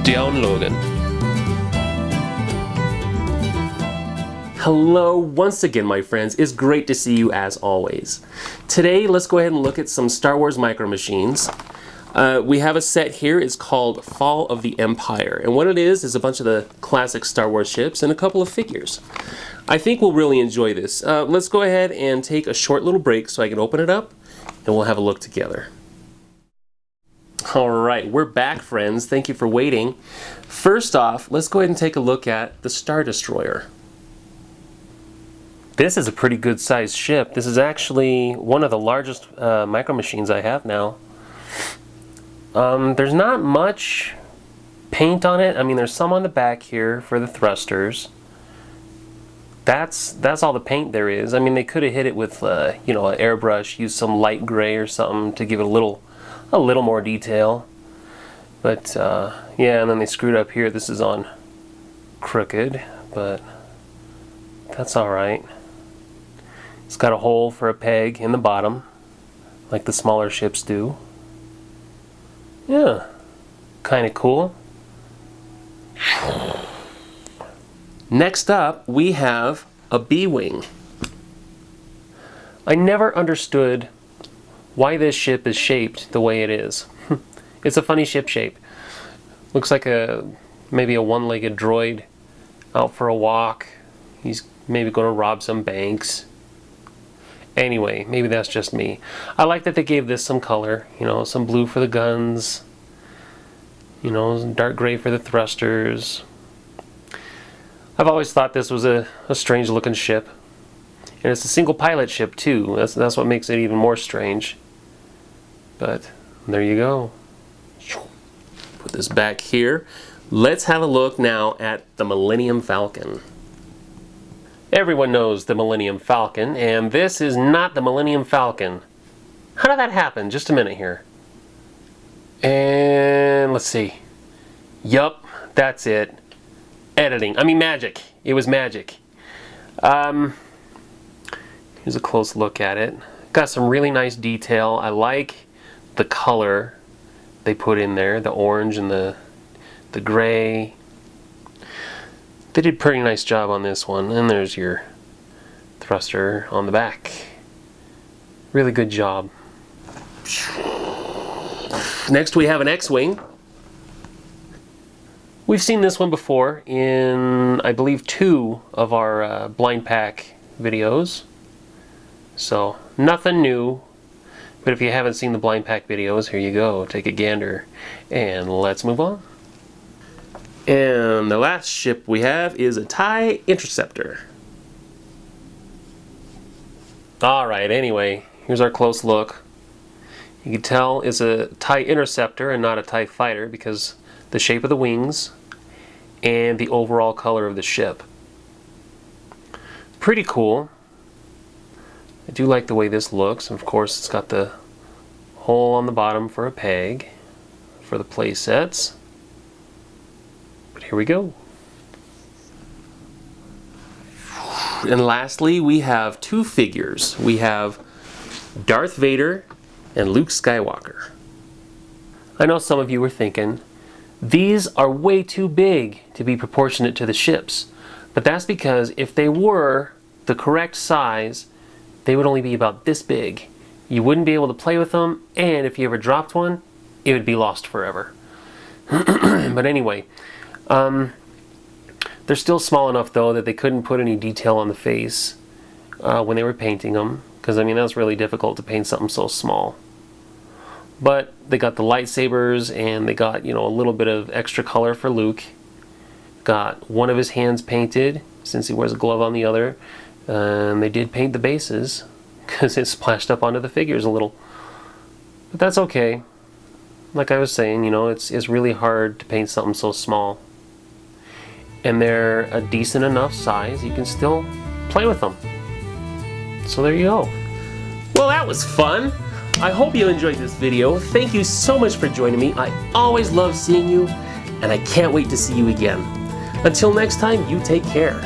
Down, Logan. Hello once again, my friends. It's great to see you as always. Today, let's go ahead and look at some Star Wars Micro Machines. We have a set here. It's called Fall of the Empire. And what it is a bunch of the classic Star Wars ships and a couple of figures. I think we'll really enjoy this. Let's go ahead and take a short little break so I can open it up and we'll have a look together. Alright, we're back, friends. Thank you for waiting. First off, let's go ahead and take a look at the Star Destroyer. This is a pretty good sized ship. This is actually one of the largest Micro Machines I have now. There's not much paint on it. I mean, there's some on the back here for the thrusters. That's all the paint there is. I mean, they could have hit it with you know, an airbrush, used some light gray or something to give it a little more detail. But yeah, and then they screwed up here. This is on crooked, but that's all right. It's got a hole for a peg in the bottom, like the smaller ships do. Yeah, kind of cool. Next up, we have a Beewing. I never understood why this ship is shaped the way it is. It's a funny ship shape. Looks like maybe a one-legged droid out for a walk. He's maybe going to rob some banks. Anyway, maybe that's just me. I like that they gave this some color. You know, some blue for the guns. You know, some dark gray for the thrusters. I've always thought this was a strange looking ship. And it's a single pilot ship too. That's what makes it even more strange. But there you go. Put this back here. Let's have a look now at the Millennium Falcon. Everyone knows the Millennium Falcon, and this is not the Millennium Falcon. How did that happen? Just a minute here. And let's see. Yup, that's it. Editing. I mean magic. It was magic. Here's a close look at it. Got some really nice detail. I like the color they put in there, the orange and the gray. They did a pretty nice job on this one. And there's your thruster on the back. Really good job. Next we have an X-Wing. We've seen this one before in, I believe, 2 of our blind pack videos. So, nothing new. But if you haven't seen the blind pack videos, here you go. Take a gander. And let's move on. And the last ship we have is a TIE Interceptor. Alright, anyway, here's our close look. You can tell it's a TIE Interceptor and not a TIE Fighter because the shape of the wings and the overall color of the ship. Pretty cool. I do like the way this looks. Of course, it's got the hole on the bottom for a peg for the play sets. But here we go. And lastly, we have 2 figures. We have Darth Vader and Luke Skywalker. I know some of you were thinking, these are way too big to be proportionate to the ships. But that's because if they were the correct size, they would only be about this big. You wouldn't be able to play with them, and if you ever dropped one, it would be lost forever. But anyway, they're still small enough though that they couldn't put any detail on the face when they were painting them, because I mean that's really difficult to paint something so small. But they got the lightsabers, and they got, you know, a little bit of extra color for Luke. Got one of his hands painted since he wears a glove on the other. And they did paint the bases because it splashed up onto the figures a little. But that's okay. Like I was saying, you know, it's really hard to paint something so small. And they're a decent enough size, you can still play with them. So there you go. Well, that was fun. I hope you enjoyed this video. Thank you so much for joining me. I always love seeing you, and I can't wait to see you again. Until next time, you take care.